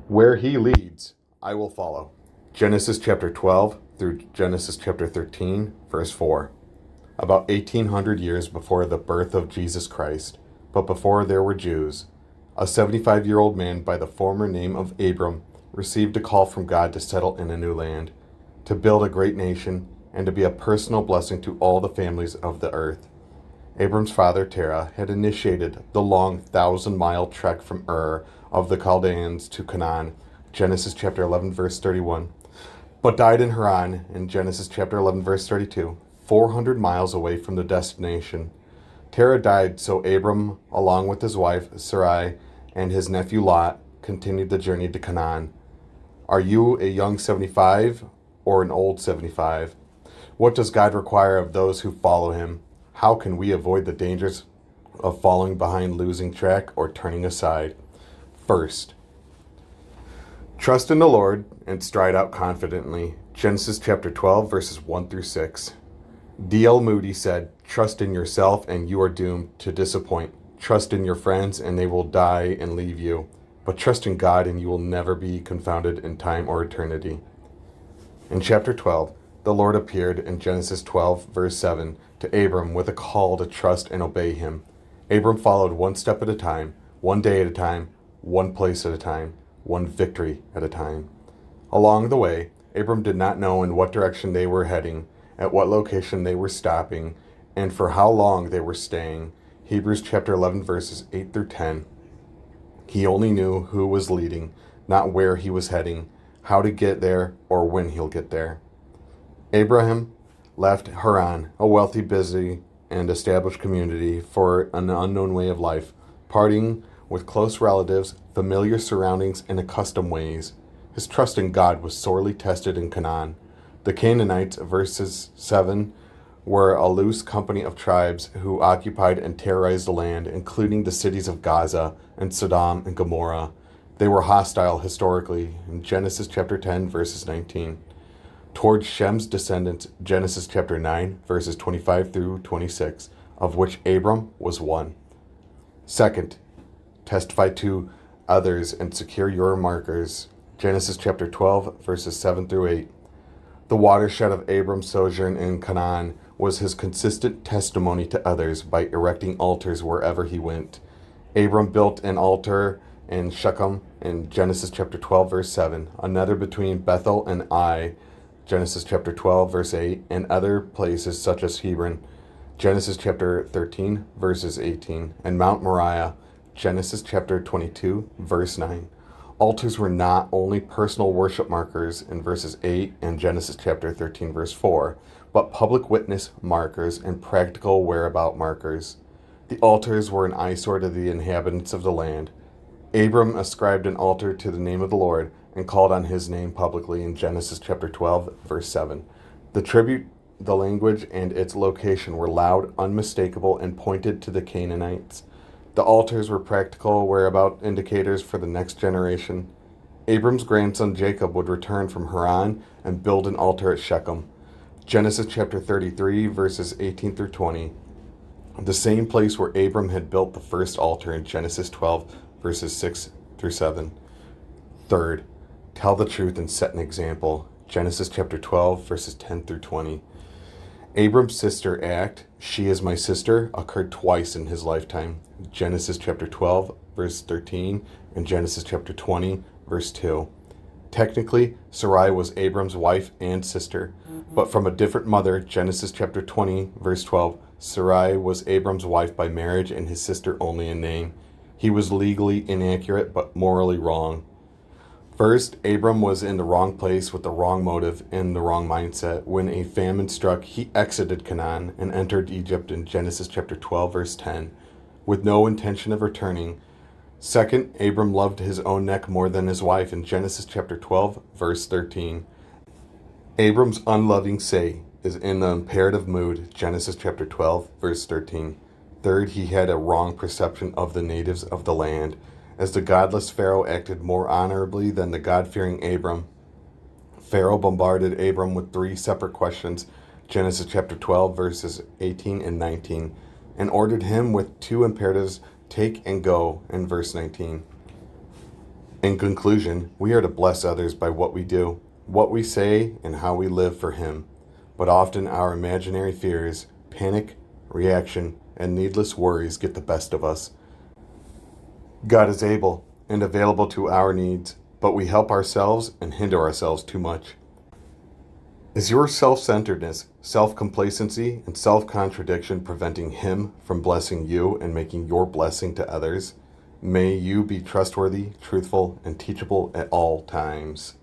Where he leads, I will follow. Genesis chapter 12 through Genesis chapter 13, verse 4. About 1800 years before the birth of Jesus Christ, but before there were Jews, a 75-year-old man by the former name of Abram received a call from God to settle in a new land, to build a great nation, and to be a personal blessing to all the families of the earth. Abram's father, Terah, had initiated the long 1,000-mile trek from Ur of the Chaldeans to Canaan, Genesis chapter 11, verse 31, but died in Haran in Genesis chapter 11, verse 32, 400 miles away from the destination. Terah died, so Abram, along with his wife Sarai and his nephew Lot, continued the journey to Canaan. Are you a young 75 or an old 75? What does God require of those who follow him? How can we avoid the dangers of falling behind, losing track, or turning aside? First, trust in the Lord and stride out confidently. Genesis chapter 12, verses 1 through 6. D.L. Moody said, "Trust in yourself and you are doomed to disappoint. Trust in your friends and they will die and leave you. But trust in God and you will never be confounded in time or eternity." In chapter 12, the Lord appeared in Genesis 12, verse 7, to Abram with a call to trust and obey him. Abram followed one step at a time, one day at a time, one place at a time, one victory at a time. Along the way, Abram did not know in what direction they were heading, at what location they were stopping, and for how long they were staying. Hebrews chapter 11, verses 8 through 10. He only knew who was leading, not where he was heading, how to get there, or when he'll get there. Abraham left Haran, a wealthy, busy, and established community, for an unknown way of life, parting with close relatives, familiar surroundings, and accustomed ways. His trust in God was sorely tested in Canaan. The Canaanites, verses 7, were a loose company of tribes who occupied and terrorized the land, including the cities of Gaza and Sodom and Gomorrah. They were hostile historically, in Genesis chapter 10, verses 19. Towards Shem's descendants, Genesis chapter 9, verses 25 through 26, of which Abram was one. Second, testify to others and secure your markers. Genesis chapter 12, verses 7 through 8. The watershed of Abram's sojourn in Canaan was his consistent testimony to others by erecting altars wherever he went. Abram built an altar in Shechem in Genesis chapter 12, verse 7, another between Bethel and Ai, Genesis chapter 12, verse 8, and other places such as Hebron, Genesis chapter 13, verses 18, and Mount Moriah, Genesis chapter 22, verse 9. Altars were not only personal worship markers in verses 8 and Genesis chapter 13, verse 4, but public witness markers and practical whereabout markers. The altars were an eyesore to the inhabitants of the land. Abram ascribed an altar to the name of the Lord and called on his name publicly in Genesis chapter 12, verse 7. The tribute, the language, and its location were loud, unmistakable, and pointed to the Canaanites. The altars were practical whereabout indicators for the next generation. Abram's grandson Jacob would return from Haran and build an altar at Shechem. Genesis chapter 33, verses 18 through 20. The same place where Abram had built the first altar in Genesis 12, verses 6 through 7. Third, tell the truth and set an example. Genesis chapter 12, verses 10 through 20. Abram's sister act, "She is my sister," occurred twice in his lifetime. Genesis chapter 12, verse 13, and Genesis chapter 20, verse 2. Technically, Sarai was Abram's wife and sister, but from a different mother. Genesis chapter 20, verse 12. Sarai was Abram's wife by marriage and his sister only in name. He was legally inaccurate, but morally wrong. First, Abram was in the wrong place with the wrong motive and the wrong mindset. When a famine struck, he exited Canaan and entered Egypt in Genesis chapter 12, verse 10, with no intention of returning. Second, Abram loved his own neck more than his wife in Genesis chapter 12, verse 13. Abram's unloving say is in the imperative mood, Genesis chapter 12, verse 13. Third, he had a wrong perception of the natives of the land, as the godless Pharaoh acted more honorably than the God-fearing Abram. Pharaoh bombarded Abram with three separate questions, Genesis chapter 12, verses 18 and 19, and ordered him with two imperatives, take and go, in verse 19. In conclusion, we are to bless others by what we do, what we say, and how we live for Him. But often our imaginary fears, panic, reaction, and needless worries get the best of us. God is able and available to our needs, but we help ourselves and hinder ourselves too much. Is your self-centeredness, self-complacency, and self-contradiction preventing Him from blessing you and making your blessing to others? May you be trustworthy, truthful, and teachable at all times.